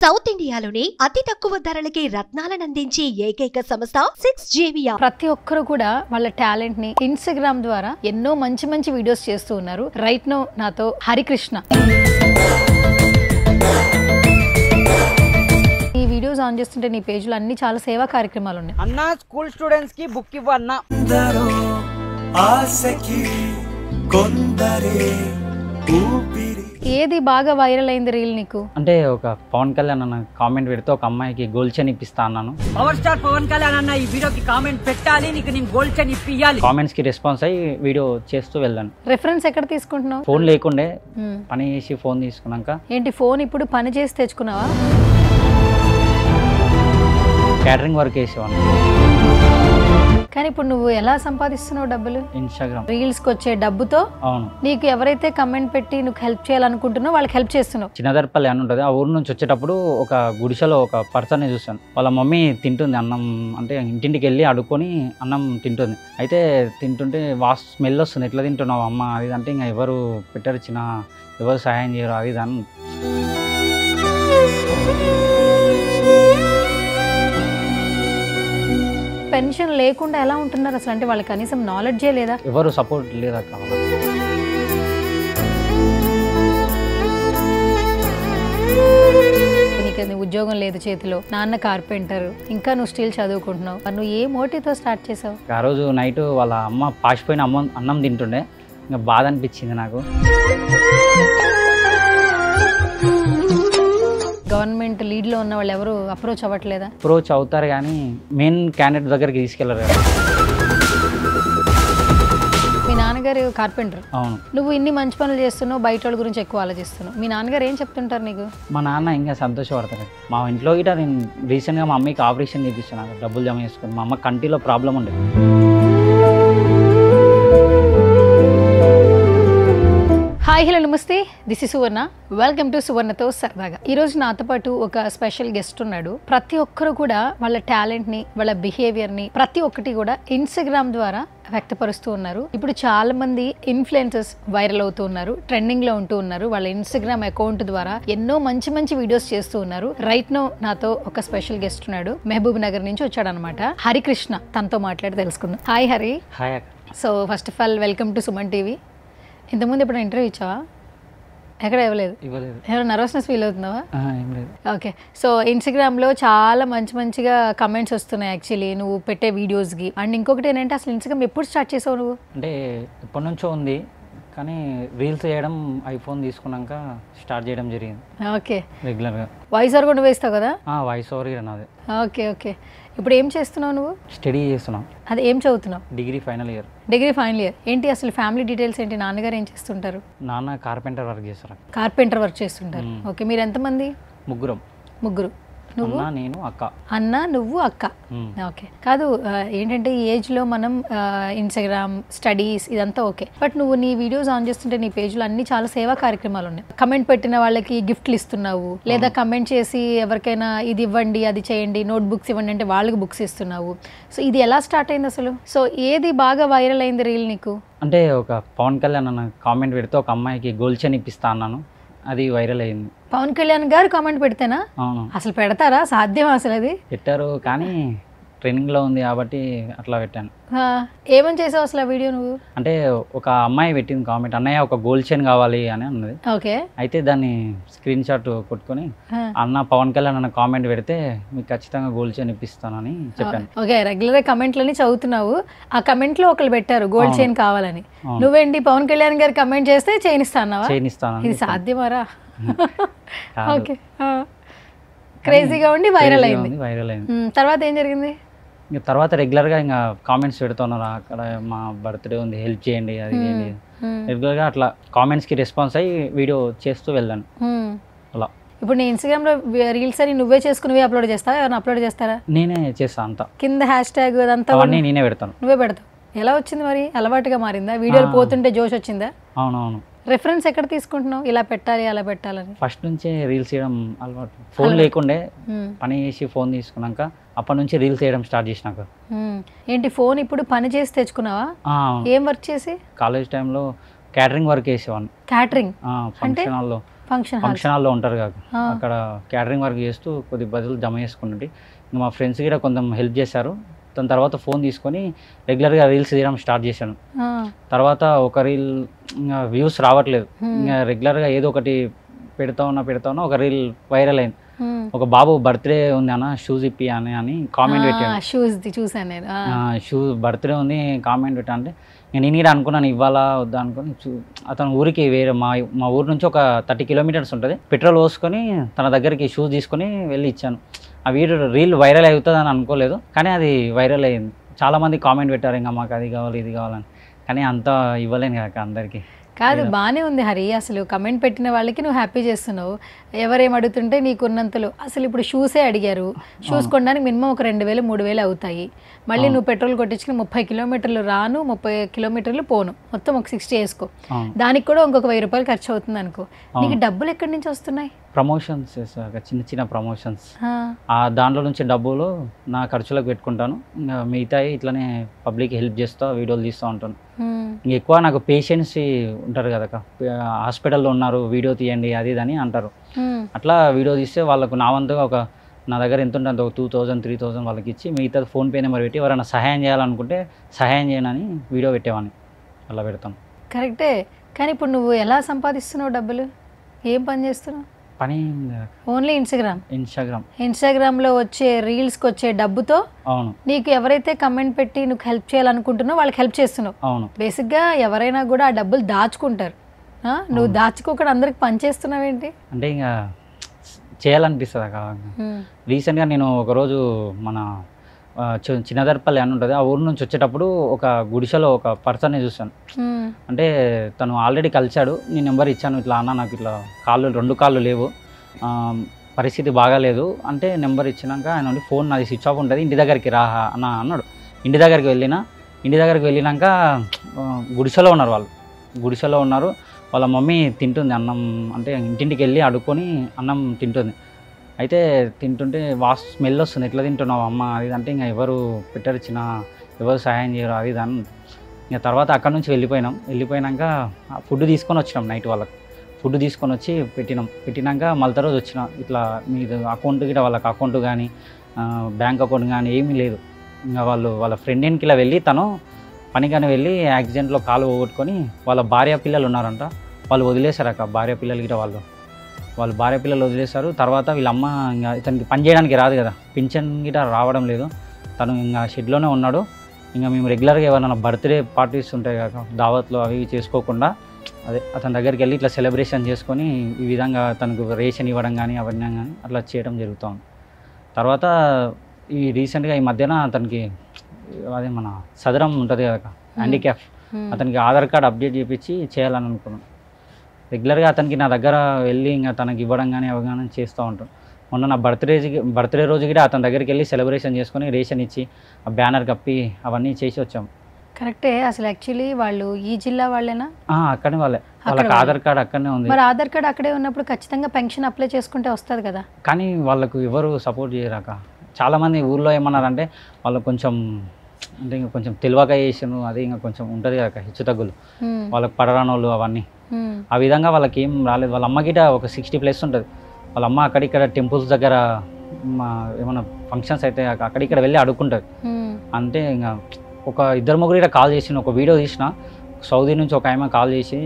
South ఇండియాలోనే అతి తక్కువ ధరలకి రత్నాలనందించే ఏకైక సంస్థ 6JVR. ప్రతి ఒక్కరు కూడా వాళ్ళ టాలెంట్ ని ఇన్స్టాగ్రామ్ ద్వారా ఎన్నో మంచి మంచి వీడియోస్ చేస్తూ ఉన్నారు. రైట్ నౌ నాతో హరికృష్ణ. ఈ వీడియోస్ ఆన్ చేస్తుంటే నీ పేజ్ లో అన్ని చాలా సేవా కార్యక్రమాలు ఉన్నాయి. అన్న స్కూల్ స్టూడెంట్స్ కి బుక్ ఇవ్వన్నా. ఏది బాగా వైరల్ అయింది రీల్ నీకు? అంటే ఒక పవన్ కళ్యాణ్ అన్న కామెంట్ పెడితే ఒక అమ్మాయికి గోల్డ్ చైన్ ఇప్పిస్తా అన్నాను. పవర్ స్టార్ పవన్ కళ్యాణ్ అన్న ఈ వీడియోకి కామెంట్ పెట్టాలి, నీకు నేను గోల్డ్ చైన్ ఇప్పియాలి. కామెంట్స్ కి రెస్పాన్స్ అయ్యి వీడియో చేస్తూ వెళ్ళాను. రెఫరెన్స్ ఎక్కడ తీసుకుంటున్నావు? ఫోన్ లేకుండే పని చేసి ఫోన్ తీసుకున్నాక. ఏంటి ఫోన్ ఇప్పుడు పని చేసి తెచ్చుకున్నావా? Catering work చేసేవాను. కానీ ఇప్పుడు నువ్వు ఎలా సంపాదిస్తున్నావు డబ్బులు? ఇన్స్టాగ్రామ్ రీల్స్ కి వచ్చే డబ్బుతో. అవును. నీకు ఎవరైతే కమెంట్ పెట్టి నువ్వు హెల్ప్ చేయాలనుకుంటున్నావు వాళ్ళకి హెల్ప్ చేస్తున్నావు. చిన్నదర్పల్లి అని ఉంటుంది, ఆ ఊరు నుంచి వచ్చేటప్పుడు ఒక గుడిసెలో ఒక పర్సన్ని చూసాను. వాళ్ళ మమ్మీ తింటుంది అన్నం, అంటే ఇంటింటికి వెళ్ళి అడుక్కొని అన్నం తింటుంది. అయితే తింటుంటే స్మెల్ వస్తుంది, ఎట్లా తింటున్నావు అమ్మ అది అంటే, ఇంకా ఎవరు పెట్టారు చిన్న, ఎవరు సహాయం చేయరు అది దాన్ని. పెన్షన్ లేకుండా ఎలా ఉంటున్నారు అసలు? అంటే వాళ్ళకి కనీసం నాలెడ్జే లేదా? ఎవరు సపోర్ట్ లేదా కావాలి. నీకు ఉద్యోగం లేదు చేతిలో, నాన్న కార్పెంటర్, ఇంకా నువ్వు స్టిల్ చదువుకుంటున్నావు. నువ్వు ఏ మోటివ్తో స్టార్ట్ చేసావు? ఆ రోజు నైట్ వాళ్ళ అమ్మ పాసిపోయిన అన్నం తింటుండే, ఇంకా బాధ అనిపించింది నాకు. గవర్నమెంట్ లీడ్ లో ఉన్న వాళ్ళు ఎవరు అప్రోచ్ అవ్వట్లేదా? అప్రోచ్ అవుతారు కానీ మెయిన్ క్యాండిడేట్ దగ్గరికి తీసుకెళ్లరు కదా. మీ నాన్నగారు కార్పెంటర్. అవును. నువ్వు ఇన్ని మంచి పనులు చేస్తున్నావు, బయట వాళ్ళ గురించి ఎక్కువ ఆలోచిస్తున్నావు. మీ నాన్నగారు ఏం చెప్తుంటారు నీకు? మా నాన్న ఇంకా సంతోషపడతారు. మా ఇంట్లో గిట నేను రీసెంట్గా మా అమ్మకి ఆపరేషన్ చేయించాను, డబ్బులు జమ చేసుకుని. మా అమ్మ కంటిలో ప్రాబ్లం ఉండేది. హాయ్ హలో నమస్తే, this is Suvarna. Welcome to సువర్ణతో సరదాగా. ఈరోజు నాతో పాటు ఒక స్పెషల్ గెస్ట్ ఉన్నాడు. ప్రతి ఒక్కరు కూడా వాళ్ళ టాలెంట్ని, వాళ్ళ బిహేవియర్ని ప్రతి ఒక్కటి కూడా ఇన్స్టాగ్రామ్ ద్వారా వ్యక్తపరుస్తూ ఉన్నారు. ఇప్పుడు చాలా మంది ఇన్ఫ్లుయెన్సర్స్ వైరల్ అవుతూ ఉన్నారు, ట్రెండింగ్ లో ఉంటూ ఉన్నారు. వాళ్ళ ఇన్స్టాగ్రామ్ అకౌంట్ ద్వారా ఎన్నో మంచి మంచి వీడియోస్ చేస్తూ ఉన్నారు. రైట్ నౌ నాతో ఒక స్పెషల్ గెస్ట్ ఉన్నాడు. మహబూబ్ నగర్ నుంచి వచ్చాడు అనమాట, హరికృష్ణ. తనతో మాట్లాడి తెలుసుకుందాం. Hi Hari. Hi. So first of all welcome to Suman TV. ఇంతకుముందు ఎప్పుడు ఇంటర్వ్యూ ఇచ్చావా? ఎక్కడ ఇవ్వలేదు. ఏమైనా నర్వస్నెస్ ఫీల్ అవుతున్నావా? ఓకే. సో ఇన్స్టాగ్రామ్లో చాలా మంచిగా కమెంట్స్ వస్తున్నాయి యాక్చువల్లీ నువ్వు పెట్టే వీడియోస్కి. అండ్ ఇంకొకటి ఏంటంటే, అసలు ఇన్స్టాగ్రామ్ ఎప్పుడు స్టార్ట్ చేసావు నువ్వు? అంటే ఎప్పటి నుంచో ఉంది, కానీ రీల్స్ చేయడం ఐఫోన్ తీసుకున్నాక స్టార్ట్ చేయడం జరిగింది. ఓకే. రెగ్యులర్గా వాయిస్ ఓవర్ కూడా వేస్తావు కదా? వాయిస్ ఓవర్ నాది. ఓకే. ఇప్పుడు ఏం చేస్తున్నావు నువ్వు? స్టడీ చేస్తున్నావు. అది ఏం చదువుతున్నావు? Degree final year. Degree final year. ఏంటి అసలు ఫ్యామిలీ డీటెయిల్స్ ఏంటి? నాన్నగారు ఏం చేస్తుంటారు? నాన్న కార్పెంటర్ వర్క్ చేస్తారు. కార్పెంటర్ వర్క్ చేస్తుంటారు. ఓకే. మీరు ఎంతమంది? ముగ్గురు. నువ్వు, నేను, అక్క. అన్న, నువ్వు, అక్క. ఓకే. కాదు, ఏంటంటే ఈ ఏజ్ లో మనం ఇన్స్టాగ్రామ్, స్టడీస్ ఇదంతా ఓకే. బట్ నువ్వు నీ వీడియోస్ ఆన్ చేస్తుంటే నీ పేజ్ లో అన్ని చాలా సేవా కార్యక్రమాలు ఉన్నాయి. కమెంట్ పెట్టిన వాళ్ళకి గిఫ్ట్లు ఇస్తున్నావు, లేదా కమెంట్ చేసి ఎవరికైనా ఇది ఇవ్వండి, అది చేయండి, నోట్ బుక్స్ ఇవ్వండి అంటే వాళ్ళకి బుక్స్ ఇస్తున్నావు. సో ఇది ఎలా స్టార్ట్ అయింది అసలు? సో ఏది బాగా వైరల్ అయింది రీల్ నీకు? అంటే ఒక పవన్ కళ్యాణ్ అన్న కామెంట్ పెడితే ఒక అమ్మాయికి గోల్డ్ చైన్ ఇప్పిస్తా అన్నాను, అది వైరల్ అయింది. పవన్ కళ్యాణ్ గారు కామెంట్ పెడితేనా? అవును. అసలు పెడతారా? సాధ్యం అసలు? అది పెట్టారు కానీ ట్రైనింగ్ లో ఉంది కాబట్టి అట్లా పెట్టాను. ఏమని చేసావు అసలు ఆ వీడియో నువ్వు? అంటే ఒక అమ్మాయి పెట్టింది కామెంట్, అన్నయ్య ఒక గోల్డ్ చైన్ కావాలి అని అన్నది. ఓకే. అయితే దాన్ని స్క్రీన్ షాట్ కొట్టుకొని, అన్న పవన్ కళ్యాణ్ అన్న కామెంట్ పెడితే మీకు ఖచ్చితంగా గోల్డ్ చైన్ ఇప్పిస్తానని చెప్పాను. ఓకే. రెగ్యులర్ కమెంట్లని చదువుతున్నావు, ఆ కమెంట్ లో ఒకళ్ళు పెట్టారు గోల్డ్ చైన్ కావాలని. నువ్వేంటి పవన్ కళ్యాణ్ గారు కమెంట్ చేస్తే చైన్ ఇస్తాన్నావా? చైన్ ఇస్తాను. ఇది సాధ్యమారా? ఓకే. క్రేజీగా ఉండి వైరల్ అయింది. తర్వాత ఏం జరిగింది? ఇంకా తర్వాత రెగ్యులర్గా ఇంకా కామెంట్స్ పెడుతున్నారు, అక్కడ మా బర్త్డే ఉంది హెల్ప్ చేయండి అది చేయండి. రెగ్యులర్గా అట్లా కామెంట్స్కి రెస్పాన్స్ అయ్యి వీడియో చేస్తూ వెళ్ళాను అలా. ఇప్పుడు నీ ఇన్స్టాగ్రామ్లో రీల్స్ అని నువ్వే చేసుకుని అప్లోడ్ చేస్తావా? ఎవరైనా అప్లోడ్ చేస్తారా? నేనే చేస్తాను అంతా. కింద హ్యాష్ ట్యాగ్ అదంతా అవన్నీ నేనే పెడతాను. నువ్వే పెడతావు. ఎలా వచ్చింది మరి? అలవాటుగా మారిందా? వీడియోలు పోతుంటే జోష్ వచ్చిందా? అవునవును. రెఫరెన్స్ ఎక్కడ తీసుకుంటున్నావు? ఇలా పెట్టాలి, అలా పెట్టాలని. ఫస్ట్ నుంచే రీల్స్ చేయడం అలవాటు. ఫోన్ లేకుండే పని చేసి ఫోన్ తీసుకున్నాక అప్పటి నుంచి రీల్స్ చేయడం స్టార్ట్ చేసినాక. ఏంటి ఫోన్ ఇప్పుడు పని చేసి తెచ్చుకున్నావా? ఏం వర్క్ చేసి? కాలేజ్ టైంలో క్యాటరింగ్ వర్క్ చేసేవాడిని. క్యాటరింగ్ ఫంక్షన్ హాల్లో ఫంక్షన్ హాల్లో ఉంటారు కాక అక్కడ క్యాటరింగ్ వర్క్ చేస్తూ కొద్ది బదులు జమ చేసుకున్నట్టు ఇంకా మా ఫ్రెండ్స్ కూడా కొంచెం హెల్ప్ చేశారు. దాని తర్వాత ఫోన్ తీసుకొని రెగ్యులర్గా రీల్స్ తీయడం స్టార్ట్ చేశాను. తర్వాత ఒక రీల్ ఇంకా వ్యూస్ రావట్లేదు, ఇంకా రెగ్యులర్గా ఏదో ఒకటి పెడతా ఉన్నా ఒక రీల్ వైరల్ అయింది. ఒక బాబు బర్త్డే ఉంది అన్న షూస్ ఇప్పి అని కామెంట్ పెట్టాను. షూస్ బర్త్డే ఉంది కామెంట్ పెట్టా అంటే నేను కూడా అనుకున్నాను ఇవ్వాలా వద్దా అనుకుని అతను ఊరికి వేరే మా ఊరు నుంచి ఒక 30 కిలోమీటర్స్ ఉంటుంది. పెట్రోల్ పోసుకొని తన దగ్గరికి షూస్ తీసుకొని వెళ్ళి ఇచ్చాను. ఆ రీల్ వైరల్ అవుతుంది అని అనుకోలేదు, కానీ అది వైరల్ అయ్యింది. చాలామంది కామెంట్ పెట్టారు ఇంకా మాకు అది కావాలి ఇది కావాలని, కానీ అంతా ఇవ్వలేను కాక అందరికీ. కాదు, బాగానే ఉంది హరి. అసలు కమెంట్ పెట్టిన వాళ్ళకి నువ్వు హ్యాపీ చేస్తున్నావు. ఎవరేం అడుగుతుంటే నీకున్నంతలో అసలు ఇప్పుడు షూసే అడిగారు, షూస్ కొనడానికి మినిమం ఒక 2000 3000 అవుతాయి. మళ్ళీ నువ్వు పెట్రోల్ కొట్టించుకుని 30 కిలోమీటర్లు రాను 30 కిలోమీటర్లు పోను, మొత్తం ఒక 60 వేసుకో. దానికి కూడా ఇంకొక 1000 రూపాయలు ఖర్చు అవుతుంది అనుకో. నీకు డబ్బులు ఎక్కడి నుంచి వస్తున్నాయి? ప్రమోషన్స్ చేస్తాక చిన్న ప్రమోషన్స్, దాంట్లో నుంచి డబ్బులు నా ఖర్చులకు పెట్టుకుంటాను. ఇంకా మిగతాయి ఇట్లనే పబ్లిక్ హెల్ప్ చేస్తా, వీడియోలు తీస్తూ ఉంటాను. ఎక్కువ నాకు పేషెంట్స్ ఉంటారు కదా, హాస్పిటల్లో ఉన్నారు వీడియో తీయండి అది ఇది అని అంటారు. అట్లా వీడియో తీస్తే వాళ్ళకు నా వంతుగా నా దగ్గర ఎంత ఉంటుంది ఒక 2000 3000 వాళ్ళకి ఇచ్చి మిగతా ఫోన్పే నెంబర్ పెట్టి ఎవరైనా సహాయం చేయాలనుకుంటే సహాయం చేయనని వీడియో పెట్టేవాడిని. అలా పెడతాను. కరెక్టే, కానీ ఇప్పుడు నువ్వు ఎలా సంపాదిస్తున్నావు డబ్బులు? ఏం పని చేస్తున్నావు? పని ఓన్లీ ఇన్స్టాగ్రామ్లో వచ్చే రీల్స్కి వచ్చే డబ్బుతో అవును నీకు ఎవరైతే కమెంట్ పెట్టి నువ్వు హెల్ప్ చేయాలనుకుంటున్నావు వాళ్ళకి హెల్ప్ చేస్తున్నావు. అవును, బేసిక్గా ఎవరైనా కూడా ఆ డబ్బులు దాచుకుంటారు, నువ్వు దాచుకోకుండా అందరికి పని చేస్తున్నావు ఏంటి అంటే ఇంకా చేయాలనిపిస్తుంది అక్క. రీసెంట్గా నేను ఒకరోజు మన చిన్నదర్పల్లి అని ఉంటుంది, ఆ ఊరు నుంచి వచ్చేటప్పుడు ఒక గుడిసెలో ఒక పర్సన్ని చూశాను. అంటే తను ఆల్రెడీ కలిశాడు, నేను నెంబర్ ఇచ్చాను, ఇట్లా అన్న నాకు ఇట్లా 2 కాళ్ళు లేవు, పరిస్థితి బాగాలేదు అంటే నెంబర్ ఇచ్చినాక ఆయన ఫోన్ నాది స్విచ్ ఆఫ్ ఉంటుంది ఇంటి దగ్గరికి రా అన్న అన్నాడు. ఇంటి దగ్గరికి వెళ్ళినాక గుడిసెలో ఉన్నారు. వాళ్ళ మమ్మీ తింటుంది అన్నం, అంటే ఇంటింటికి వెళ్ళి అడుక్కొని అన్నం తింటుంది. అయితే తింటుంటే స్మెల్ వస్తుంది, ఎట్లా తింటున్నావు అమ్మ అది అంటే ఇంకా ఎవరు పెట్టారు ఎవరు సహాయం చేయరు అది దాన్ని. ఇంకా తర్వాత అక్కడ నుంచి వెళ్ళిపోయినాక ఫుడ్ తీసుకొని వచ్చినాం. నైట్ వాళ్ళకి ఫుడ్ తీసుకొని వచ్చి పెట్టినాక మళ్ళీ రోజు వచ్చిన ఇట్లా మీది అకౌంట్ గిట్ట వాళ్ళకి అకౌంట్ కానీ బ్యాంక్ అకౌంట్ కానీ ఏమీ లేదు. ఇంకా వాళ్ళ ఫ్రెండ్ ఇంటికి ఇలా వెళ్ళి తను పనికని వెళ్ళి యాక్సిడెంట్లో కాలు పోగొట్టుకొని వాళ్ళ భార్య పిల్లలు ఉన్నారంట, వాళ్ళు వదిలేశారు అక్క. భార్య పిల్లలు గిట్ట వాళ్ళ భార్య పిల్లలు వదిలేశారు. తర్వాత వీళ్ళమ్మ ఇంకా ఇతనికి పని చేయడానికి రాదు కదా, పింఛన్ గిట్ట రావడం లేదు, తను ఇంకా షెడ్లోనే ఉన్నాడు. ఇంకా మేము రెగ్యులర్గా ఏమైనా బర్త్డే పార్టీస్ ఉంటాయి కదా దావత్లో అవి చేసుకోకుండా అతని దగ్గరికి వెళ్ళి ఇట్లా సెలబ్రేషన్ చేసుకొని ఈ విధంగా తనకు రేషన్ ఇవ్వడం కానీ అవన్నీ కానీ అట్లా చేయడం జరుగుతుంది. తర్వాత ఈ రీసెంట్గా ఈ మధ్యన అతనికి అదే మన సదరం ఉంటుంది కదా హ్యాండిక్యాప్, అతనికి ఆధార్ కార్డ్ అప్డేట్ చేయించి చేయాలని అనుకున్నాను. రెగ్యులర్గా అతనికి నా దగ్గర వెళ్ళి ఇంకా తనకి ఇవ్వడం కానీ అవి కానీ చేస్తూ ఉంటాను. మొన్న నా బర్త్డే రోజు కూడా అతని దగ్గరికి వెళ్ళి సెలబ్రేషన్ చేసుకొని రేషన్ ఇచ్చి ఆ బ్యానర్ కప్పి అవన్నీ చేసి వచ్చాము. కరెక్టే. అసలు యాక్చువల్లీ వాళ్ళు ఈ జిల్లా వాళ్ళేనా? అక్కడే వాళ్ళకి ఆధార్ కార్డ్ అక్కడనే ఉంది. మరి ఆధార్ కార్డ్ అక్కడే ఉన్నప్పుడు ఖచ్చితంగా పెన్షన్ అప్లై చేసుకుంటే వస్తుంది కదా. కానీ వాళ్ళకు ఎవరు సపోర్ట్ చేయరాక చాలామంది ఊళ్ళో ఏమన్నారంటే వాళ్ళు కొంచెం అంటే ఇంకా కొంచెం తెలివక చేసాను అది ఇంకా కొంచెం ఉంటుంది కదా హెచ్చు తగ్గులు వాళ్ళకి పడరానోళ్ళు అవన్నీ ఆ విధంగా వాళ్ళకి ఏం రాలేదు. వాళ్ళ అమ్మకిట ఒక 60+ ఉంటుంది. వాళ్ళ అమ్మ అక్కడిక్కడ టెంపుల్స్ దగ్గర ఏమైనా ఫంక్షన్స్ అయితే అక్కడిక్కడ వెళ్ళి అడుక్కుంటుంది. అంటే ఇంకా ఒక 2-3 ఇక్కడ కాల్ చేసిన ఒక వీడియో తీసిన సౌదీ నుంచి ఒక ఆమె కాల్ చేసి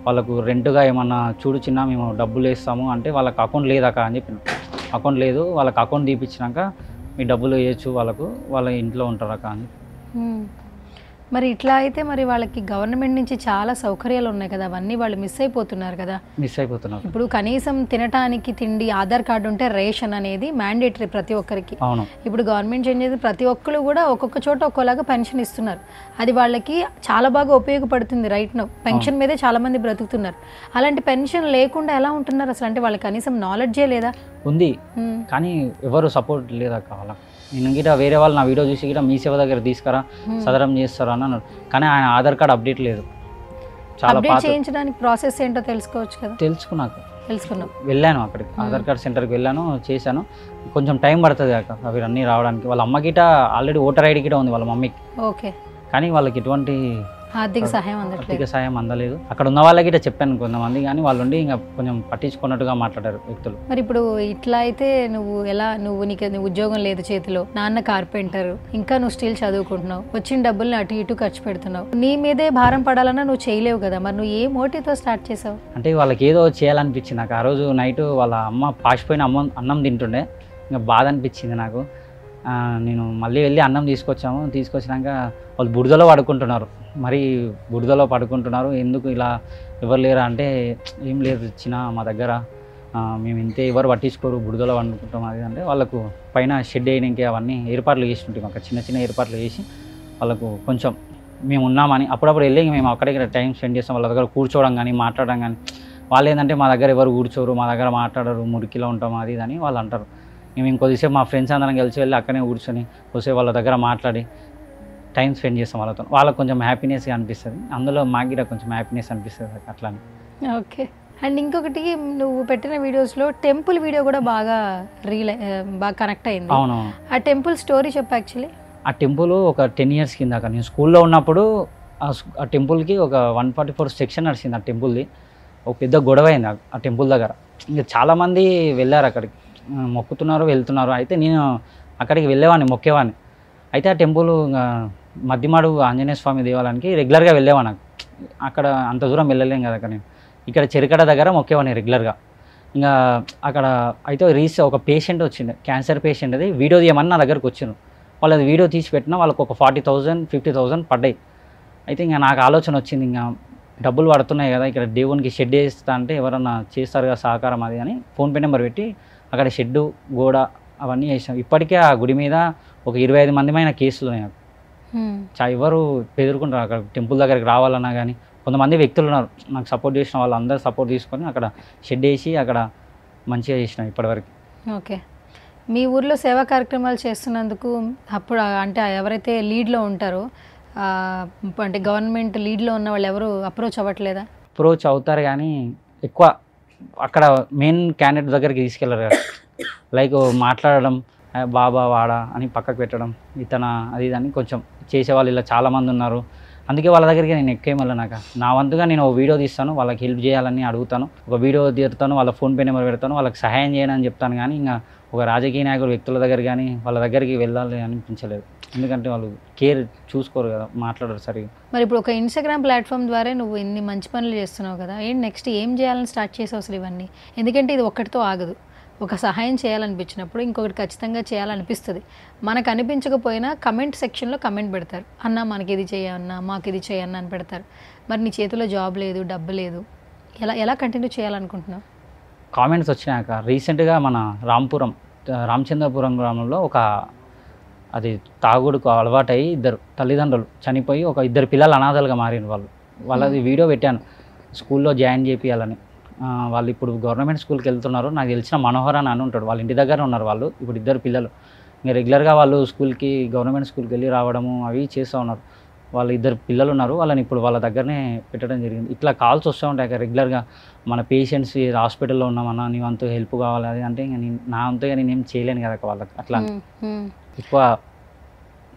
వాళ్ళకు రెంట్గా ఏమన్నా చూడు చిన్న మేము డబ్బులు వేస్తాము అంటే వాళ్ళకి అకౌంట్ లేదాక అని చెప్పిన. అకౌంట్ లేదు, వాళ్ళకి అకౌంట్ తీపిచ్చినాక మీ డబ్బులు వేయచ్చు వాళ్ళకు, వాళ్ళ ఇంట్లో ఉంటారక అని. మరి ఇట్లా అయితే మరి వాళ్ళకి గవర్నమెంట్ నుంచి చాలా సౌకర్యాలు ఉన్నాయి కదా, అవన్నీ వాళ్ళు మిస్ అయిపోతున్నారు కదా. ఇప్పుడు కనీసం తినటానికి తిండి, ఆధార్ కార్డు ఉంటే రేషన్ అనేది మ్యాండేటరీ ప్రతి ఒక్కరికి. ఇప్పుడు గవర్నమెంట్ చేంజ్ చేసి ప్రతి ఒక్కరు కూడా ఒక్కొక్క చోట ఒక్కోలాగా పెన్షన్ ఇస్తున్నారు. అది వాళ్ళకి చాలా బాగా ఉపయోగపడుతుంది. రైట్ నౌ పెన్షన్ మీదే చాలా మంది బ్రతుకుతున్నారు. అలాంటి పెన్షన్ లేకుండా ఎలా ఉంటున్నారు అసలు? అంటే వాళ్ళకి కనీసం నాలెడ్జే లేదా? ఉంది కానీ ఎవరు సపోర్ట్ లేదా కావాలా. నేను గిట వేరే వాళ్ళు నా వీడియో చూసి గిట మీ సేవ దగ్గర తీసుకురా సదరం చేస్తారా అని అన్నాడు. కానీ ఆయన ఆధార్ కార్డ్ అప్డేట్ లేదు. చాలా చేయించడానికి ప్రాసెస్ ఏంటో తెలుసుకోవచ్చు కదా. తెలుసుకున్నాను, వెళ్ళాను అక్కడికి ఆధార్ కార్డ్ సెంటర్కి వెళ్ళాను, చేశాను. కొంచెం టైం పడుతుంది కాక అవి అన్నీ రావడానికి. వాళ్ళ అమ్మ గిట ఆల్రెడీ ఓటర్ ఐడి గిట ఉంది వాళ్ళ మమ్మీకి. ఓకే. కానీ వాళ్ళకి ఎటువంటి ఆర్థిక సహాయం అందట్లేదు. ఆర్థిక సాయం అందలేదు. అక్కడ ఉన్న వాళ్ళకి ఇట్లా చెప్పాను కొంతమంది, కానీ వాళ్ళు ఉండి ఇంకా కొంచెం పట్టించుకున్నట్టుగా మాట్లాడారు వ్యక్తులు. మరి ఇప్పుడు ఇట్లా అయితే నువ్వు ఎలా, నీకు ఉద్యోగం లేదు చేతిలో, నాన్న కార్పెంటర్, ఇంకా నువ్వు స్టిల్ చదువుకుంటున్నావు, వచ్చిన డబ్బుల్ని అటు ఇటు ఖర్చు పెడుతున్నావు, నీ మీదే భారం పడాలన్నా నువ్వు చేయలేవు కదా, మరి నువ్వు ఏ మోటివ్తో స్టార్ట్ చేసావు? అంటే వాళ్ళకి ఏదో చేయాలనిపించింది నాకు. ఆ రోజు నైట్ వాళ్ళ అమ్మ పాసిపోయిన అన్నం తింటుండే, ఇంకా బాధ అనిపించింది నాకు. నేను మళ్ళీ వెళ్ళి అన్నం తీసుకొచ్చినాక వాళ్ళు బురదలో పడుకుంటున్నారు. మరి బురదలో పడుకుంటున్నారు, ఎందుకు ఇలా ఎవరు లేరా అంటే, ఏం లేదు చిన్న మా దగ్గర, మేము ఇంతే, ఎవరు పట్టించుకోరు, బురదలో వండుకుంటాం అది అంటే. వాళ్ళకు పైన షెడ్ వేయడానికి అవన్నీ ఏర్పాట్లు చేస్తుంటాం, ఒక చిన్న చిన్న ఏర్పాట్లు చేసి వాళ్ళకు కొంచెం మేము ఉన్నామని అప్పుడప్పుడు వెళ్ళి మేము అక్కడికి టైం స్పెండ్ చేస్తాం. వాళ్ళ దగ్గర కూర్చోవడం కానీ మాట్లాడడం కానీ. వాళ్ళు ఏంటంటే మా దగ్గర ఎవరు కూర్చోరు, మా దగ్గర మాట్లాడరు, మురికిలో ఉంటాం అది ఇది అని వాళ్ళు అంటారు. మేము ఇంకొద్దిసేపు మా ఫ్రెండ్స్ అందరం కలిసి వెళ్ళి అక్కడే కూర్చొని కొద్దిసేపు వాళ్ళ దగ్గర మాట్లాడి టైం స్పెండ్ చేస్తాం వాళ్ళతో. వాళ్ళకు కొంచెం హ్యాపీనెస్గా అనిపిస్తుంది, అందులో మాకు కూడా కొంచెం హ్యాపీనెస్ అనిపిస్తుంది అట్లా. ఓకే. అండ్ ఇంకొకటి, నువ్వు పెట్టిన వీడియోస్లో టెంపుల్ వీడియో కూడా బాగా బాగా కనెక్ట్ అయింది. అవునవును. ఆ టెంపుల్ స్టోరీ చెప్పు. యాక్చువల్లీ ఆ టెంపుల్ ఒక 10 years కింద నేను స్కూల్లో ఉన్నప్పుడు ఆ టెంపుల్కి ఒక 144 సెక్షన్ నడిచింది. ఆ టెంపుల్ది ఒక పెద్ద గొడవ అయింది ఆ టెంపుల్ దగ్గర. ఇంకా చాలామంది వెళ్ళారు అక్కడికి, మొక్కుతున్నారు, వెళ్తున్నారు. అయితే నేను అక్కడికి వెళ్ళేవాడిని, మొక్కేవాడిని. అయితే ఆ టెంపుల్ మద్దిమాడు ఆంజనేయ స్వామి దేవాలయానికి రెగ్యులర్గా వెళ్ళేవాడిని. అక్కడ అంత దూరం వెళ్ళలేం కదా అక్కడ. నేను ఇక్కడ చెరుకడ దగ్గర మొక్కేవాడిని రెగ్యులర్గా. ఇంకా అక్కడ అయితే ఒక పేషెంట్ వచ్చింది, క్యాన్సర్ పేషెంట్. అది వీడియో తీయమని నా దగ్గరకు వచ్చిండు. వాళ్ళు అది వీడియో తీసి పెట్టినా వాళ్ళకు ఒక 40,000 50,000 పడ్డాయి. అయితే ఇంకా నాకు ఆలోచన వచ్చింది, ఇంకా డబ్బులు పడుతున్నాయి కదా, ఇక్కడ దేవునికి షెడ్ వేస్తా అంటే ఎవరన్నా చేస్తారు కదా సహకారం అది అని ఫోన్పే నెంబర్ పెట్టి అక్కడ షెడ్డు, గోడ అవన్నీ వేసాం. ఇప్పటికే ఆ గుడి మీద ఒక 25 మందిమైన కేసులు ఉన్నాయి. ఎవరు ఎదుర్కొంటారు అక్కడ టెంపుల్ దగ్గరికి రావాలన్నా కానీ. కొంతమంది వ్యక్తులు ఉన్నారు నాకు సపోర్ట్ చేసిన వాళ్ళు, అందరూ సపోర్ట్ తీసుకొని అక్కడ షెడ్ వేసి అక్కడ మంచిగా చేసినాం ఇప్పటివరకు. ఓకే. మీ ఊర్లో సేవా కార్యక్రమాలు చేస్తున్నందుకు అప్పుడు అంటే ఎవరైతే లీడ్లో ఉంటారో, అంటే గవర్నమెంట్ లీడ్లో ఉన్న వాళ్ళు ఎవరు అప్రోచ్ అవ్వట్లేదా? అప్రోచ్ అవుతారు కానీ ఎక్కువ అక్కడ మెయిన్ క్యాండిడేట్ దగ్గరికి తీసుకెళ్ళరు కదా. లైక్ మాట్లాడడం, బాబా వాడా అని పక్కకు పెట్టడం, ఇతన అది ఇది అని కొంచెం చేసేవాళ్ళు ఇలా చాలామంది ఉన్నారు. అందుకే వాళ్ళ దగ్గరికి నేను ఎక్కువ వెళ్ళాక నా వంతుగా నేను ఒక వీడియో తీస్తాను, వాళ్ళకి హెల్ప్ చేయాలని అడుగుతాను, ఒక వీడియో తీరుతాను, వాళ్ళ ఫోన్పే నెంబర్ పెడతాను, వాళ్ళకి సహాయం చేయను అని చెప్తాను. కానీ ఇంకా ఒక రాజకీయ నాయకుడు వ్యక్తుల దగ్గర కానీ వాళ్ళ దగ్గరికి వెళ్ళాలి అనిపించలేదు. ఎందుకంటే వాళ్ళు కేర్ చూసుకోరు కదా, మాట్లాడరు సరిగా. మరి ఇప్పుడు ఒక ఇన్స్టాగ్రామ్ ప్లాట్ఫామ్ ద్వారా నువ్వు ఇన్ని మంచి పనులు చేస్తున్నావు కదా, ఏంటి నెక్స్ట్ ఏం చేయాలని స్టార్ట్ చేసావు అసలు ఇవన్నీ? ఎందుకంటే ఇది ఒక్కటితో ఆగదు. ఒక సహాయం చేయాలనిపించినప్పుడు ఇంకొకటి ఖచ్చితంగా చేయాలనిపిస్తుంది. మనకు అనిపించకపోయినా కమెంట్ సెక్షన్లో కమెంట్ పెడతారు, అన్న మనకి ఇది చేయన్నా, మాకు ఇది చేయన్నా అని పెడతారు. మరి నీ చేతిలో జాబ్ లేదు, డబ్బు లేదు, ఎలా కంటిన్యూ చేయాలనుకుంటున్నావు? కామెంట్స్ వచ్చినాక రీసెంట్గా మన రామచంద్రపురం గ్రామంలో ఒక అది తాగుడుకు అలవాటై 2 తల్లిదండ్రులు చనిపోయి ఒక 2 పిల్లలు అనాథలుగా మారిన వాళ్ళది వీడియో పెట్టాను, స్కూల్లో జాయిన్ చేపియాలని. వాళ్ళు ఇప్పుడు గవర్నమెంట్ స్కూల్కి వెళ్తున్నారు. నాకు తెలిసిన మనోహర్ అని ఉంటాడు, వాళ్ళ ఇంటి దగ్గర ఉన్నారు వాళ్ళు. ఇప్పుడు 2 పిల్లలు ఇంకా రెగ్యులర్గా వాళ్ళు గవర్నమెంట్ స్కూల్కి వెళ్ళి రావడము అవి చేస్తూ ఉన్నారు. వాళ్ళు 2 పిల్లలు ఉన్నారు, వాళ్ళని ఇప్పుడు వాళ్ళ దగ్గరనే పెట్టడం జరిగింది. ఇట్లా కాల్స్ వస్తూ ఉంటాయి రెగ్యులర్గా, మన పేషెంట్స్ హాస్పిటల్లో ఉన్నామన్నా నీ వంతు హెల్ప్ కావాలి అది అంటే ఇంకా నా వంతుగా నేనేం చేయలేను కదా వాళ్ళకి, అట్లా ఎక్కువ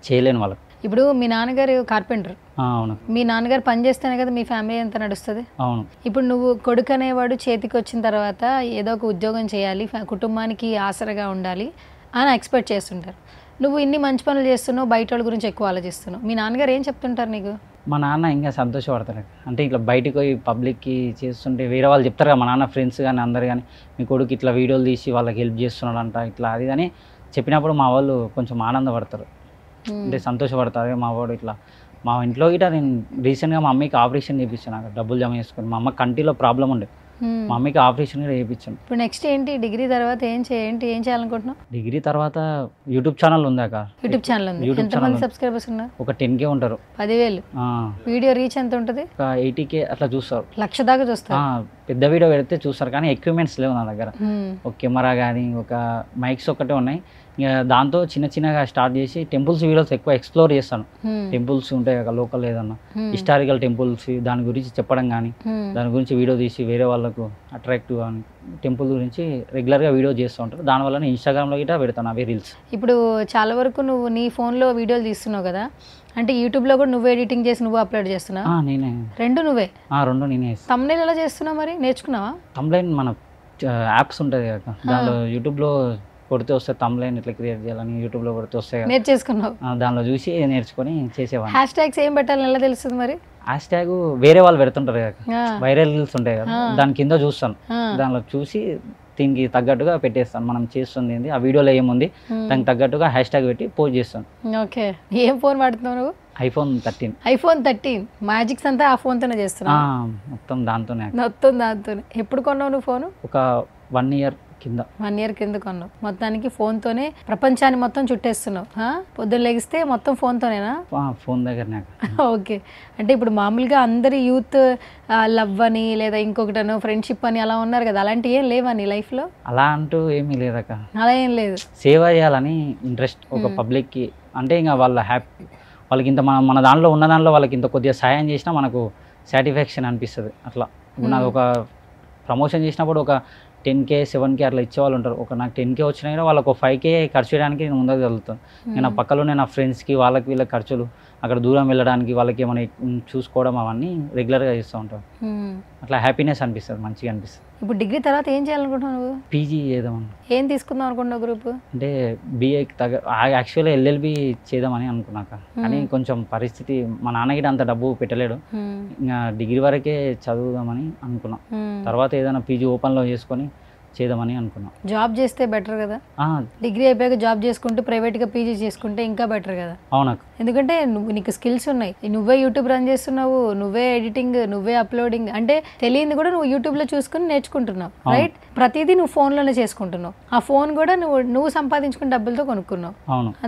చేయలేను వాళ్ళకి. ఇప్పుడు మీ నాన్నగారు కార్పెంటర్. అవును. మీ నాన్నగారు పని చేస్తేనే కదా మీ ఫ్యామిలీ ఎంత నడుస్తుంది. అవును. ఇప్పుడు నువ్వు కొడుకు అనేవాడు చేతికి వచ్చిన తర్వాత ఏదో ఒక ఉద్యోగం చేయాలి, కుటుంబానికి ఆసరగా ఉండాలి అని ఎక్స్పెక్ట్ చేస్తుంటారు. నువ్వు ఇన్ని మంచి పనులు చేస్తున్నావు, బయట వాళ్ళ గురించి ఎక్కువ ఆలోచిస్తున్నావు. మీ నాన్నగారు ఏం చెప్తుంటారు నీకు? మా నాన్న ఇంకా సంతోషపడతారు. అంటే ఇట్లా బయటకు పోయి పబ్లిక్కి చేస్తుంటే వేరే వాళ్ళు చెప్తారు కదా, మా నాన్న ఫ్రెండ్స్ కానీ అందరు కానీ, మీ కొడుకు ఇట్లా వీడియోలు తీసి వాళ్ళకి హెల్ప్ చేస్తున్నాడంట ఇట్లా అది అని చెప్పినప్పుడు మా వాళ్ళు కొంచెం ఆనందపడతారు, అంటే సంతోషపడతారు. మా వాడు ఇట్లా మా ఇంట్లో ఇట్లా నేను రీసెంట్గా మా అమ్మకి ఆపరేషన్ చేయించాను, నాకు డబ్బులు జమ చేసుకొని. మా అమ్మ కంటిలో ప్రాబ్లం ఉండే, మా అమ్మకి ఆపరేషన్ కూడా చేయించాను. ఇప్పుడు నెక్స్ట్ ఏంటి? డిగ్రీ తర్వాత ఏం చేయాలనుకుంటున్నావు? డిగ్రీ తర్వాత యూట్యూబ్ ఛానల్ ఉంది అక్క. యూట్యూబ్ ఛానల్ ఉంది. ఎంతమంది సబ్స్క్రైబర్స్ ఉన్నారు? ఒక 10K ఉంటారు. 10,000. వీడియో రీచ్ ఎంత ఉంటుంది? ఒక 80K అట్లా చూస్తారు. 1,00,000 దాకా చూస్తారు. పెద్ద వీడియో పెడితే చూస్తారు, కానీ ఎక్విప్మెంట్స్ లేవు నా దగ్గర. ఒక కెమెరా కానీ ఒక మైక్స్ ఒక్కటే ఉన్నాయి. ఇంకా దాంతో చిన్నగా స్టార్ట్ చేసి టెంపుల్స్ వీడియోస్ ఎక్కువ ఎక్స్ప్లోర్ చేస్తాను. టెంపుల్స్ ఉంటాయి కదా లోకల్, ఏదన్నా హిస్టారికల్ టెంపుల్స్ దాని గురించి చెప్పడం కానీ, దాని గురించి వీడియో తీసి వేరే వాళ్ళ వాళ్ళకు అట్రాక్టివ్ అని టెంపుల్ గురించి రెగ్యులర్గా వీడియో చేస్తూ ఉంటారు. దానివల్ల ఇన్స్టాగ్రామ్లో గిట్లా పెడతాను అవి రీల్స్. ఇప్పుడు చాలా వరకు నువ్వు నీ ఫోన్లో వీడియోలు తీస్తున్నావు కదా, అంటే యూట్యూబ్లో కూడా నువ్వే ఎడిటింగ్ చేసి నువ్వు అప్లోడ్ చేస్తున్నావు? నేనే. రెండు నువ్వే? రెండు నేనే. తమ్నైల్ ఎలా చేస్తున్నావు మరి, నేర్చుకున్నావా? తమ్నైల్ మన యాప్స్ ఉంటుంది కదా, దానిలో యూట్యూబ్లో కొడితే వస్తాయి. తమ్నైల్ ఎట్లా క్రియేట్ చేయాలని యూట్యూబ్లో కొడితే వస్తాయి. నేర్చేసుకున్నావు? దానిలో చూసి నేర్చుకొని చేసేవాడిని. హ్యాష్ ట్యాగ్స్ ఏం పెట్టాలని ఎలా తెలుస్తుంది మరి? హ్యాష్ ట్యాగ్ వేరే వాళ్ళు పెడుతుంటారు కదా, వైరల్ రీల్స్ ఉంటాయి కదా, దాని కింద చూస్తాను. దానిలో చూసి దీనికి తగ్గట్టుగా పెట్టేస్తాను. మనం చేస్తుంది ఏంది, ఆ వీడియోలో ఏముంది, దానికి తగ్గట్టుగా హ్యాష్ ట్యాగ్ పెట్టి పోస్ట్ చేస్తాను. ఓకే. ఏం ఫోన్ వాడుతున్నావు నువ్వు? iPhone 13. iPhone 13 మ్యాజిక్స్ అంతా ఆ ఫోన్తోనే చేస్తున్నావు? మొత్తం దాంతోనే. ఎప్పుడు కొన్నావు నువ్వు ఫోను? ఒక 1 year కింద. 1 year కింద కొన్నావు. మొత్తానికి ఫోన్తోనే ప్రపంచాన్ని మొత్తం చుట్టేస్తున్నావు. పొద్దున్న లెగిస్తే మొత్తం ఫోన్తోనేనా? ఫోన్ దగ్గరనే. ఓకే. అంటే ఇప్పుడు మామూలుగా అందరి యూత్ లవ్ అని లేదా ఇంకొకటనో ఫ్రెండ్షిప్ అని అలా ఉన్నారు కదా, అలాంటివి ఏం లేవా నీ లైఫ్లో? అలా అంటూ ఏమీ లేదక్క. అలా ఏం లేదు. సేవ చేయాలని ఇంట్రెస్ట్ ఒక పబ్లిక్కి. అంటే ఇంకా వాళ్ళ హ్యాపీ, వాళ్ళకి ఇంత మన దాంట్లో ఉన్న దాంట్లో వాళ్ళకి ఇంత కొద్దిగా సాయం చేసినా మనకు సాటిస్ఫాక్షన్ అనిపిస్తుంది. అట్లా ఇప్పుడు నాకు ఒక ప్రమోషన్ చేసినప్పుడు ఒక 10K 7K అట్లా ఇచ్చేవాళ్ళు ఉంటారు. నాకు 10K వచ్చినా కూడా వాళ్ళకు 5K ఖర్చు చేయడానికి నేను ముందుకు వెళ్తాను. నేను ఆ పక్కలోనే నా ఫ్రెండ్స్కి వాళ్ళకి వీళ్ళకి ఖర్చులు, అక్కడ దూరం వెళ్ళడానికి వాళ్ళకి ఏమైనా చూసుకోవడం అవన్నీ రెగ్యులర్గా చేస్తూ ఉంటాను. అట్లా హ్యాపీనెస్ అనిపిస్తుంది, మంచిగా అనిపిస్తుంది. ఇప్పుడు డిగ్రీ తర్వాత ఏం చేయాలనుకుంటున్నావు నువ్వు? పీజీ చేద్దామని. ఏం తీసుకుందాం అనుకున్నావు గ్రూప్? అంటే BAకి యాక్చువల్గా LLB చేద్దామని అనుకున్నాక, కానీ కొంచెం పరిస్థితి మా నాన్నకి అంత డబ్బు పెట్టలేడు. ఇంకా డిగ్రీ వరకే చదువుదామని అనుకున్నాం. తర్వాత ఏదైనా పీజీ ఓపెన్లో చేసుకొని చేద్దామని అనుకున్నాం. జాబ్ చేస్తే బెటర్ కదా, డిగ్రీ అయిపోయాక జాబ్ చేసుకుంటూ ప్రైవేట్గా పీజీ చేసుకుంటే ఇంకా బెటర్ కదా. అవునా? ఎందుకంటే నీకు స్కిల్స్ ఉన్నాయి, నువ్వే యూట్యూబ్ రన్ చేస్తున్నావు, నువ్వే ఎడిటింగ్, నువ్వే అప్లోడింగ్, అంటే తెలియదు కూడా నువ్వు యూట్యూబ్లో చూసుకుని నేర్చుకుంటున్నావు, రైట్? ప్రతిదీ నువ్వు ఫోన్లోనే చేసుకుంటున్నావు. ఆ ఫోన్ కూడా నువ్వు సంపాదించుకున్న డబ్బులతో కొనుక్కున్నావు,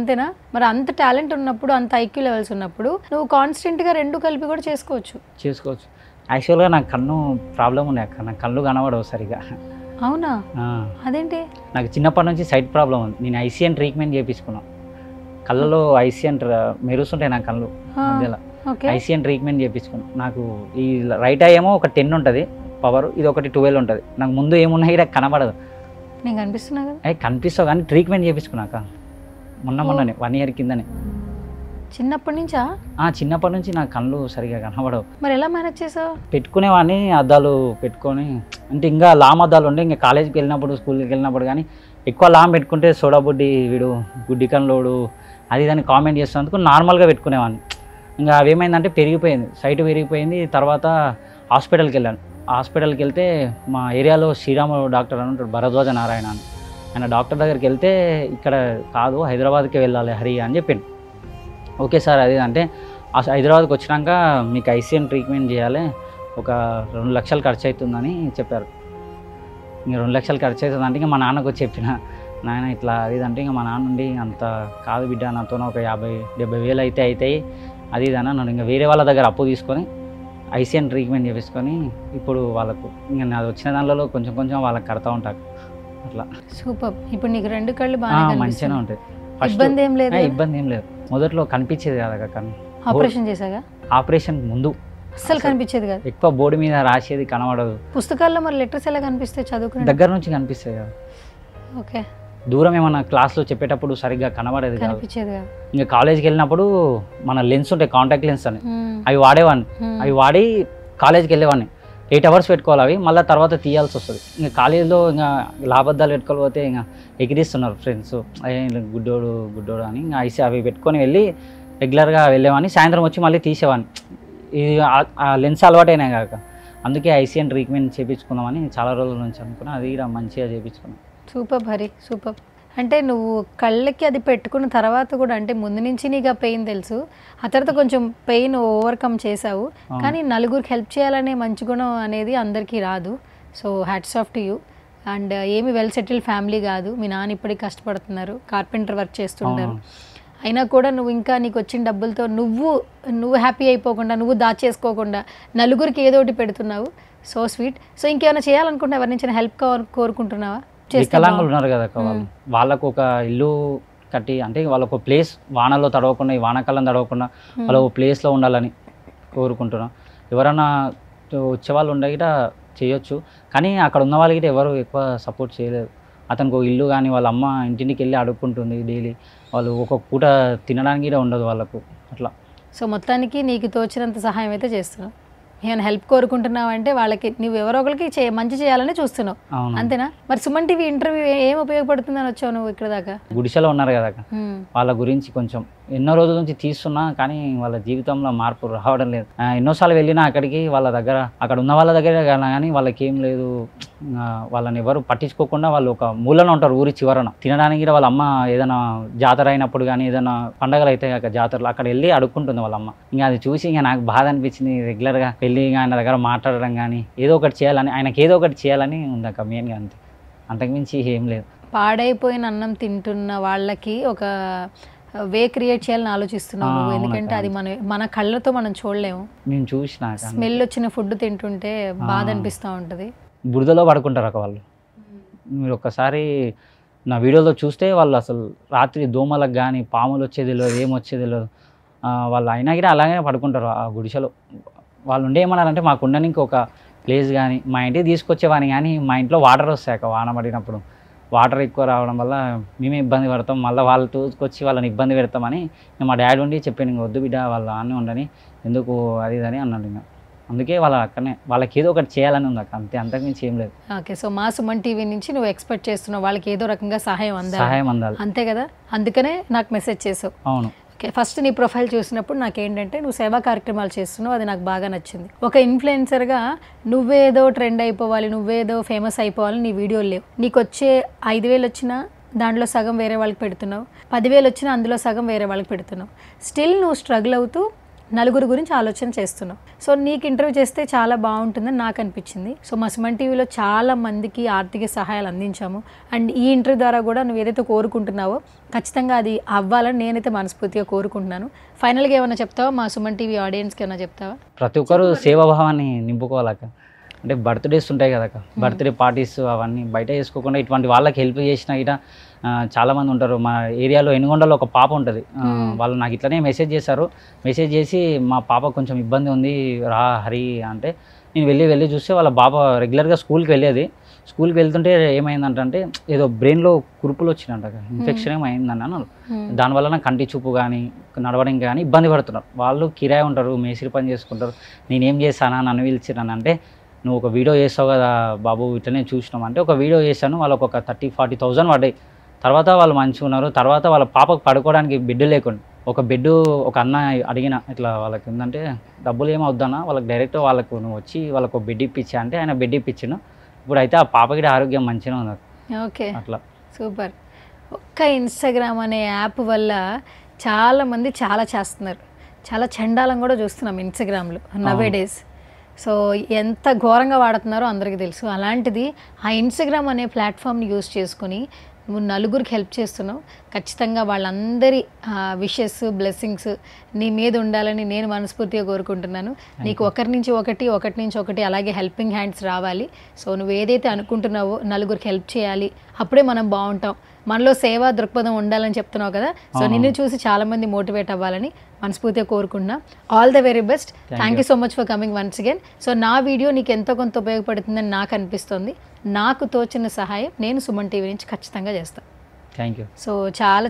అంతేనా? మరి అంత టాలెంట్ ఉన్నప్పుడు, అంత ఐక్యూ లెవెల్స్ ఉన్నప్పుడు నువ్వు కాన్స్టెంట్గా రెండు కలిపి కూడా చేసుకోవచ్చు. యాక్చువల్గా నాకు కన్ను ప్రాబ్లం ఉన్నాయి అక్క, నాకు కళ్ళు కనబడవు సరిగా. అవునా? అదేంటి? నాకు చిన్నప్పటి నుంచి సైట్ ప్రాబ్లం ఉంది. నేను ICN ట్రీట్మెంట్ చేయించుకున్నాను. కళ్ళలో ICN మెరుస్తుంటాయి నా కళ్ళు మధ్యలో. ICN ట్రీట్మెంట్ చేయించుకున్నాను. నాకు ఈ రైట్ ఐ ఏమో ఒక 10 ఉంటుంది పవర్, ఇది ఒకటి 12 ఉంటుంది. నాకు ముందు ఏమున్నాయి ఇక్కడ కనబడదు. నేను కనిపిస్తున్నా కదా? కనిపిస్తావు, కానీ ట్రీట్మెంట్ చేయించుకున్నాక మొన్ననే 1 year కిందనే. చిన్నప్పటి నుంచా? చిన్నప్పటి నుంచి నా కళ్ళు సరిగా కనబడవు. మరి ఎలా మేనేజ్ చేసావు? పెట్టుకునేవాడిని అద్దాలు పెట్టుకొని, అంటే ఇంకా లామ్ అద్దాలు ఉండే. ఇంకా కాలేజీకి వెళ్ళినప్పుడు, స్కూల్కి వెళ్ళినప్పుడు కానీ ఎక్కువ లామ్ పెట్టుకుంటే సోడాబుడ్డి వీడు గుడ్డి కన్లోడు అది దాన్ని కామెంట్ చేస్తున్నందుకు నార్మల్గా పెట్టుకునేవాడిని. ఇంకా అవేమైందంటే పెరిగిపోయింది, సైట్ పెరిగిపోయింది. తర్వాత హాస్పిటల్కి వెళ్ళాను. హాస్పిటల్కి వెళ్తే మా ఏరియాలో శ్రీరాములు డాక్టర్ అని ఉంటాడు, భరద్వాజ నారాయణ అని. ఆయన డాక్టర్ దగ్గరికి వెళ్తే ఇక్కడ కాదు హైదరాబాద్కి వెళ్ళాలి హరి అని చెప్పిండు. ఓకే సార్, అది అంటే హైదరాబాద్కి వచ్చినాక మీకు ICN ట్రీట్మెంట్ చేయాలి, ఒక 2 లక్షలు ఖర్చు అవుతుందని చెప్పారు. ఇంకా 2 లక్షలు ఖర్చు అవుతుందంటే ఇంకా మా నాన్నకు చెప్పిన, నాయన ఇట్లా అది అంటే ఇంకా మా నాన్న నుండి అంత కాదు బిడ్డ, నాతో ఒక 50-70 వేలు అయితే అవుతాయి అది ఇది అని నన్ను ఇంకా వేరే వాళ్ళ దగ్గర అప్పు తీసుకొని ICN ట్రీట్మెంట్ చేపించుకొని ఇప్పుడు వాళ్ళకు ఇంకా నాది వచ్చిన దానిలో కొంచెం కొంచెం వాళ్ళకి కడతా ఉంటారు. అట్లా సూపర్. ఇప్పుడు నీకు 2 కళ్ళు బాగా మంచిగానే ఉంటాయి. ఇబ్బంది ఏం లేదు? ఇబ్బంది ఏం లేదు. మొదట్లో కనిపించేది కదా కన్ను. ఆపరేషన్ చేశాగా? ఆపరేషన్ ముందు అస్సలు కనిపించేది కాదు. ఎక్కువ బోర్డు మీద రాసేది కనబడదు. పుస్తకాల్లో మరి లెటర్స్ ఎలా కనిపిస్తాయి చదువుకునే? దగ్గర నుంచి కనిపిస్తాయి కదా. ఓకే. దూరం ఏమన్నా క్లాస్లో చెప్పేటప్పుడు సరిగ్గా కనబడేది కాదు. ఇంకా కాలేజ్కి వెళ్ళినప్పుడు మన లెన్స్ ఉంటాయి, కాంటాక్ట్ లెన్స్ అని, అవి వాడేవాడిని. అవి వాడి కాలేజ్కి వెళ్ళేవాడిని. 8 hours పెట్టుకోవాలి అవి, మళ్ళీ తర్వాత తీయాల్సి వస్తుంది. ఇంకా కాలేజీలో ఇంకా లాభద్దాలు పెట్టుకోకపోతే ఇంకా ఎగిరిస్తున్నారు ఫ్రెండ్స్, గుడ్డోడు అని. ఇంకా అవి పెట్టుకొని వెళ్ళి రెగ్యులర్గా వెళ్ళేవాడిని. సాయంత్రం వచ్చి మళ్ళీ తీసేవాడిని. ఇది ఆ లెన్స్ అలవాటైనాయి కాక, అందుకే ICN ట్రీట్మెంట్ చేయించుకుందామని చాలా రోజుల నుంచి అనుకున్నా. అది కూడా మంచిగా చేయించుకున్నాను. Super Hari, super. అంటే నువ్వు కళ్ళకి అది పెట్టుకున్న తర్వాత కూడా, అంటే ముందు నుంచి నీకు ఆ పెయిన్ తెలుసు, ఆ తర్వాత కొంచెం పెయిన్ ఓవర్కమ్ చేసావు, కానీ నలుగురికి హెల్ప్ చేయాలనే మంచి గుణం అనేది అందరికీ రాదు. So hats off to you. And ఏమి వెల్ సెటిల్డ్ ఫ్యామిలీ కాదు, మీ నాన్న ఇప్పటికీ కష్టపడుతున్నారు, కార్పెంటర్ వర్క్ చేస్తుంటారు. అయినా కూడా నువ్వు ఇంకా నీకు వచ్చిన డబ్బులతో నువ్వు హ్యాపీ అయిపోకుండా, నువ్వు దాచేసుకోకుండా నలుగురికి ఏదో ఒకటి పెడుతున్నావు. So sweet. సో ఇంకేమైనా చేయాలనుకుంటున్నా, ఎవరి నుంచి హెల్ప్ కోరుకుంటున్నావా? వికలాంగులు ఉన్నారు కదా వాళ్ళకు ఒక ఇల్లు కట్టి, అంటే వాళ్ళకు ఒక ప్లేస్ వానలో తడవకుండా, ఈ వానాకాలం తడవకుండా వాళ్ళ ఒక ప్లేస్లో ఉండాలని కోరుకుంటున్నాం. ఎవరైనా వచ్చేవాళ్ళు ఉండే గిట చేయొచ్చు. కానీ అక్కడ ఉన్న వాళ్ళకి ఎవరు ఎక్కువ సపోర్ట్ చేయలేదు. అతనికి ఒక ఇల్లు కానీ వాళ్ళ అమ్మ ఇంటికి వెళ్ళి అడుక్కుంటుంది డైలీ. వాళ్ళు ఒక్కొక్క పూట తినడానికి కూడా ఉండదు వాళ్ళకు అట్లా. సో మొత్తానికి నీకు తోచినంత సహాయం అయితే చేస్తున్నావు. ఏమైనా హెల్ప్ కోరుకుంటున్నావు అంటే వాళ్ళకి నువ్వు ఎవరో ఒకరికి మంచి చేయాలని చూస్తున్నావు, అంతేనా? మరి సుమన్ టీవీ ఇంటర్వ్యూ ఏం ఉపయోగపడుతుందని వచ్చావు నువ్వు ఇక్కడ దాకా? గుడిసెలో ఉన్నారు కదా వాళ్ళ గురించి కొంచెం ఎన్నో రోజుల నుంచి తీస్తున్నా కానీ వాళ్ళ జీవితంలో మార్పు రావడం లేదు. ఎన్నోసార్లు వెళ్ళినా అక్కడికి వాళ్ళ దగ్గర అక్కడ ఉన్న వాళ్ళ దగ్గర కానీ వాళ్ళకి ఏం లేదు. వాళ్ళని ఎవరు పట్టించుకోకుండా వాళ్ళు ఒక మూలలో ఉంటారు ఊరి చివరన. తినడానికి కూడా వాళ్ళ అమ్మ ఏదైనా జాతర అయినప్పుడు కానీ ఏదైనా పండగలు అయితే జాతరలు అక్కడ వెళ్ళి అడుక్కుంటుంది వాళ్ళ అమ్మ. ఇంకా అది చూసి ఇంకా నాకు బాధ అనిపించింది. రెగ్యులర్గా వెళ్ళి ఆయన దగ్గర మాట్లాడడం కానీ ఏదో ఒకటి చేయాలని, ఆయనకి ఏదో ఒకటి చేయాలని ఉంది అక్క మెయిన్గా. అంతే, అంతకుమించి ఏం లేదు. పాడైపోయిన అన్నం తింటున్న వాళ్ళకి ఒక వే క్రియేట్ చేయాలని ఆలోచిస్తున్నావు, ఎందుకంటే అది మన కళ్ళతో మనం చూడలేము. నేను చూసిన స్మెల్ వచ్చిన ఫుడ్ తింటుంటే బాధ అనిపిస్తూ ఉంటుంది. బురదలో పడుకుంటారు అక్క వాళ్ళు. మీరు ఒక్కసారి నా వీడియోలో చూస్తే వాళ్ళు అసలు రాత్రి దోమలకు కానీ పాములు వచ్చేది తెలియదు, ఏమొచ్చేది తెలియదు. వాళ్ళు అయినా కూడా అలాగే పడుకుంటారు ఆ గుడిసెలో. వాళ్ళు ఉండే ఏమన్నారంటే మాకు ఉండడానికి ఒక ప్లేస్ కానీ మా ఇంటికి తీసుకొచ్చేవాని, కానీ మా ఇంట్లో వాటర్ వస్తాయి అక్క వాన పడినప్పుడు. వాటర్ ఎక్కువ రావడం వల్ల మేమే ఇబ్బంది పడతాం, మళ్ళీ వాళ్ళు తోసుకొచ్చి వాళ్ళని ఇబ్బంది పెడతామని మా డాడీ ఉండి చెప్పాను, ఇంక వద్దు బిడ్డ వాళ్ళు ఆనే ఉండని, ఎందుకు అది ఇదని అన్నాడు. ఇంకా అందుకే వాళ్ళ అక్కడనే వాళ్ళకి ఏదో ఒకటి చేయాలని ఉంది అక్క, అంతే, అంతకుమించి ఏం లేదు. ఓకే, సో మా సుమన్ టీవీ నుంచి నువ్వు ఎక్స్పెక్ట్ చేస్తున్నావు వాళ్ళకి ఏదో రకంగా సహాయం అందాలి, అంతే కదా? అందుకనే నాకు మెసేజ్ చేసావు. అవును. ఓకే, ఫస్ట్ నీ ప్రొఫైల్ చూసినప్పుడు నాకేంటంటే నువ్వు సేవా కార్యక్రమాలు చేస్తున్నావు, అది నాకు బాగా నచ్చింది. ఒక ఇన్ఫ్లుయెన్సర్గా నువ్వేదో ట్రెండ్ అయిపోవాలి, నువ్వేదో ఫేమస్ అయిపోవాలి నీ వీడియోలు లేవు. నీకు వచ్చే 5,000 వచ్చినా దాంట్లో సగం వేరే వాళ్ళకి పెడుతున్నావు, 10,000 వచ్చినా అందులో సగం వేరే వాళ్ళకి పెడుతున్నావు. స్టిల్ నువ్వు స్ట్రగుల్ అవుతూ నలుగురు గురించి ఆలోచన చేస్తున్నావు. సో నీకు ఇంటర్వ్యూ చేస్తే చాలా బాగుంటుందని నాకు అనిపించింది. సో మా సుమన్ టీవీలో చాలా మందికి ఆర్థిక సహాయాలు అందించాము. అండ్ ఈ ఇంటర్వ్యూ ద్వారా కూడా నువ్వు ఏదైతే కోరుకుంటున్నావో ఖచ్చితంగా అది అవ్వాలని నేనైతే మనస్ఫూర్తిగా కోరుకుంటున్నాను. ఫైనల్గా ఏమైనా చెప్తావా మా సుమన్ టీవీ ఆడియన్స్కి? ఏమైనా చెప్తావా? ప్రతి ఒక్కరు సేవాభావాన్ని నింపుకోవాలక్క. అంటే బర్త్డేస్ ఉంటాయి కదక్క, బర్త్డే పార్టీస్ అవన్నీ బయట చేసుకోకుండా ఇటువంటి వాళ్ళకి హెల్ప్ చేసిన ఇట చాలామంది ఉంటారు. మా ఏరియాలో ఎనుగొండలో ఒక పాప ఉంటుంది, వాళ్ళు నాకు ఇట్లనే మెసేజ్ చేశారు. మెసేజ్ చేసి మా పాప కొంచెం ఇబ్బంది ఉంది రా హరి అంటే, నేను వెళ్ళి చూస్తే వాళ్ళ పాప రెగ్యులర్గా స్కూల్కి వెళ్ళేది. స్కూల్కి వెళ్తుంటే ఏమైందంటే ఏదో బ్రెయిన్లో కురుపులు వచ్చిందంట, ఇన్ఫెక్షన్ ఏమైందని అన్నారు. దానివల్ల కంటి చూపు కానీ నడవడం కానీ ఇబ్బంది పడుతున్నారు. వాళ్ళు కిరాయి ఉంటారు, మేసిరి పని చేసుకుంటారు. నేనేం చేస్తానా, నన్ను పిలిచినాను అంటే, నువ్వు ఒక వీడియో చేస్తావు కదా బాబు ఇట్లనే చూసినాం అంటే ఒక వీడియో చేశాను. వాళ్ళకు ఒక 30,000-40,000 పడ్డాయి. తర్వాత వాళ్ళు మంచిగా ఉన్నారు. తర్వాత వాళ్ళ పాపకు పడుకోవడానికి బెడ్ లేకుండా ఒక బెడ్ ఒక అన్న అడిగిన, ఇట్లా వాళ్ళకి ఏంటంటే డబ్బులు ఏమవుద్దన్నా వాళ్ళకి డైరెక్ట్ వాళ్ళకు నువ్వు వచ్చి వాళ్ళకు బెడ్ ఇప్పించా అంటే ఆయన బెడ్ ఇప్పించాను. ఇప్పుడు అయితే ఆ పాపకి ఆరోగ్యం మంచిగా ఉంది. ఓకే, అట్లా సూపర్. ఒక్క ఇన్స్టాగ్రామ్ అనే యాప్ వల్ల చాలామంది చాలా చేస్తున్నారు. చాలా చండాలం కూడా చూస్తున్నాం ఇన్స్టాగ్రామ్లో నవే డేస్. సో ఎంత ఘోరంగా వాడుతున్నారో అందరికీ తెలుసు. అలాంటిది ఆ ఇన్స్టాగ్రామ్ అనే ప్లాట్ఫామ్ని యూజ్ చేసుకొని నువ్వు నలుగురికి హెల్ప్ చేస్తున్నావు. ఖచ్చితంగా వాళ్ళందరి విషెస్ బ్లెస్సింగ్స్ నీ మీద ఉండాలని నేను మనస్ఫూర్తిగా కోరుకుంటున్నాను. నీకు ఒకరి నుంచి ఒకటి అలాగే హెల్పింగ్ హ్యాండ్స్ రావాలి. సో నువ్వు ఏదైతే అనుకుంటున్నావో నలుగురికి హెల్ప్ చేయాలి, అప్పుడే మనం బాగుంటాం. మనలో సేవా దృక్పథం ఉండాలని చెప్తున్నావు కదా. సో నిన్ను చూసి చాలామంది మోటివేట్ అవ్వాలని మనస్ఫూర్తిగా కోరుకుంటున్నా. All the very best. Thank you so much for coming once again. So నా వీడియో నీకు ఎంతో కొంత ఉపయోగపడుతుందని నాకు అనిపిస్తుంది. నాకు తోచిన సహాయం నేను సుమన్ టీవీ నుంచి ఖచ్చితంగా చేస్తాను. Thank you. సో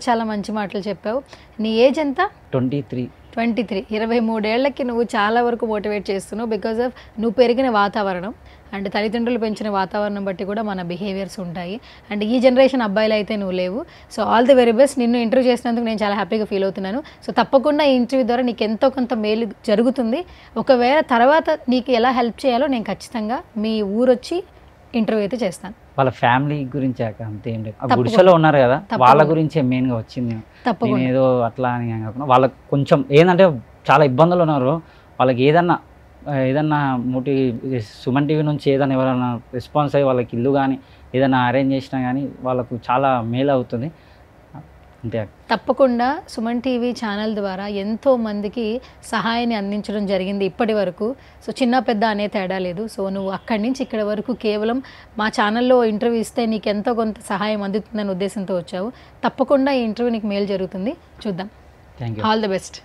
చాలా మంచి మాటలు చెప్పావు. నీ ఏజ్ ఎంత? 23. 23 ఏళ్ళకి నువ్వు చాలా వరకు మోటివేట్ చేస్తున్నావు. బికాజ్ ఆఫ్ నువ్వు పెరిగిన వాతావరణం అండ్ తల్లిదండ్రులు పెంచిన వాతావరణం బట్టి కూడా మన బిహేవియర్స్ ఉంటాయి. అండ్ ఈ జనరేషన్ అబ్బాయిలు అయితే నువ్వు లేవు. So all the very best. నిన్ను ఇంటర్వ్యూ చేసినందుకు నేను చాలా హ్యాపీగా ఫీల్ అవుతున్నాను. సో తప్పకుండా ఈ ఇంటర్వ్యూ ద్వారా నీకు ఎంతో కొంత మేలు జరుగుతుంది. ఒకవేళ తర్వాత నీకు ఎలా హెల్ప్ చేయాలో నేను ఖచ్చితంగా మీ ఊరొచ్చి ఇంటర్వ్యూ అయితే చేస్తాను. వాళ్ళ ఫ్యామిలీ గురించి అంతే ఏం లేదు. గుడిసెలో ఉన్నారు కదా వాళ్ళ గురించే మెయిన్గా వచ్చింది. నేను ఏదో అట్లా అని కాకుండా వాళ్ళకి కొంచెం ఏంటంటే చాలా ఇబ్బందులు ఉన్నారు. వాళ్ళకి ఏదన్నా సుమన్ టీవీ నుంచి ఏదైనా ఎవరైనా రెస్పాన్స్ అయ్యి వాళ్ళకి ఇల్లు కానీ ఏదైనా అరేంజ్ చేసినా కానీ వాళ్ళకు చాలా మేలు అవుతుంది. అంతే. తప్పకుండా సుమన్ టీవీ ఛానల్ ద్వారా ఎంతో మందికి సహాయాన్ని అందించడం జరిగింది ఇప్పటి వరకు. సో చిన్న పెద్ద అనే తేడా లేదు. సో నువ్వు అక్కడి నుంచి ఇక్కడి వరకు కేవలం మా ఛానల్లో ఇంటర్వ్యూ ఇస్తే నీకు ఎంతో కొంత సహాయం అందుతుందనే ఉద్దేశంతో వచ్చావు. తప్పకుండా ఈ ఇంటర్వ్యూ నీకు మేలు జరుగుతుంది. చూద్దాం. Thank you. All the best.